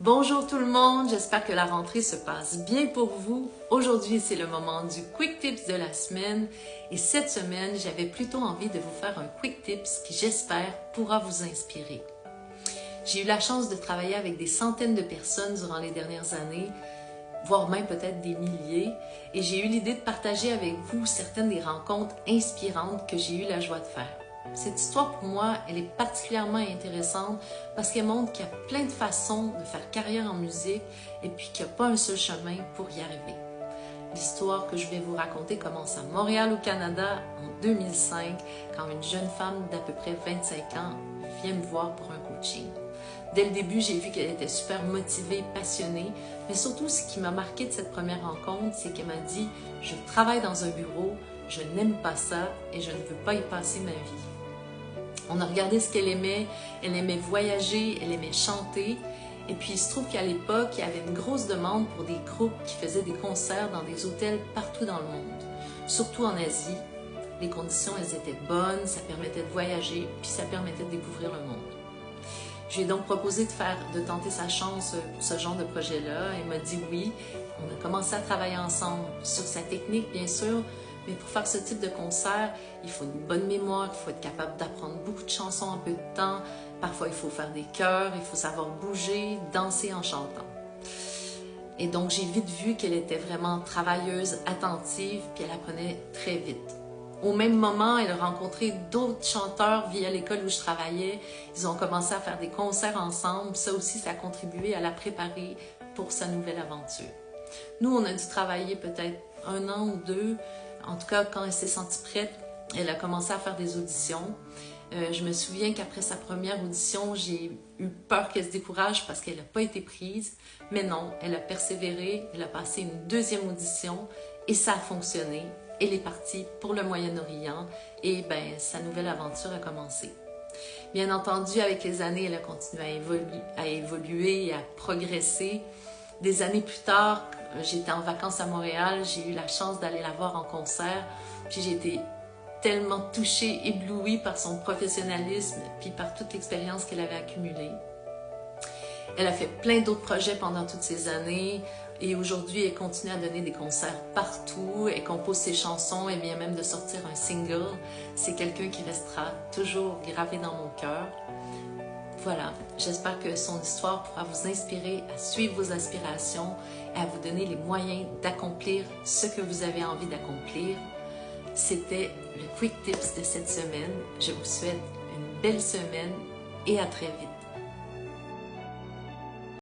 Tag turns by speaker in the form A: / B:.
A: Bonjour tout le monde, j'espère que la rentrée se passe bien pour vous. Aujourd'hui, c'est le moment du Quick Tips de la semaine et cette semaine, j'avais plutôt envie de vous faire un Quick Tips qui, j'espère, pourra vous inspirer. J'ai eu la chance de travailler avec des centaines de personnes durant les dernières années, voire même peut-être des milliers, et j'ai eu l'idée de partager avec vous certaines des rencontres inspirantes que j'ai eu la joie de faire. Cette histoire, pour moi, elle est particulièrement intéressante parce qu'elle montre qu'il y a plein de façons de faire carrière en musique et puis qu'il n'y a pas un seul chemin pour y arriver. L'histoire que je vais vous raconter commence à Montréal, au Canada, en 2005, quand une jeune femme d'à peu près 25 ans vient me voir pour un coaching. Dès le début, j'ai vu qu'elle était super motivée, passionnée, mais surtout, ce qui m'a marqué de cette première rencontre, c'est qu'elle m'a dit « Je travaille dans un bureau, je n'aime pas ça et je ne veux pas y passer ma vie. » On a regardé ce qu'elle aimait voyager, elle aimait chanter, et puis il se trouve qu'à l'époque, il y avait une grosse demande pour des groupes qui faisaient des concerts dans des hôtels partout dans le monde, surtout en Asie. Les conditions, elles étaient bonnes, ça permettait de voyager, puis ça permettait de découvrir le monde. Je lui ai donc proposé de tenter sa chance pour ce genre de projet-là. Elle m'a dit oui. On a commencé à travailler ensemble sur sa technique, bien sûr, mais pour faire ce type de concert, il faut une bonne mémoire, il faut être capable d'apprendre beaucoup de chansons en peu de temps. Parfois, il faut faire des chœurs, il faut savoir bouger, danser en chantant. Et donc, j'ai vite vu qu'elle était vraiment travailleuse, attentive, puis elle apprenait très vite. Au même moment, elle a rencontré d'autres chanteurs via l'école où je travaillais. Ils ont commencé à faire des concerts ensemble. Ça aussi, ça a contribué à la préparer pour sa nouvelle aventure. Nous, on a dû travailler peut-être 1 an ou 2. En tout cas, quand elle s'est sentie prête, elle a commencé à faire des auditions. Je me souviens qu'après sa première audition, j'ai eu peur qu'elle se décourage parce qu'elle n'a pas été prise. Mais non, elle a persévéré, elle a passé une 2e audition et ça a fonctionné. Elle est partie pour le Moyen-Orient et sa nouvelle aventure a commencé. Bien entendu, avec les années, elle a continué à évoluer et à progresser. Des années plus tard, j'étais en vacances à Montréal, j'ai eu la chance d'aller la voir en concert, puis j'ai été tellement touchée, éblouie par son professionnalisme, puis par toute l'expérience qu'elle avait accumulée. Elle a fait plein d'autres projets pendant toutes ces années et aujourd'hui, elle continue à donner des concerts partout. Elle compose ses chansons, elle vient même de sortir un single. C'est quelqu'un qui restera toujours gravé dans mon cœur. Voilà, j'espère que son histoire pourra vous inspirer à suivre vos aspirations et à vous donner les moyens d'accomplir ce que vous avez envie d'accomplir. C'était le Quick Tips de cette semaine. Je vous souhaite une belle semaine et à très vite.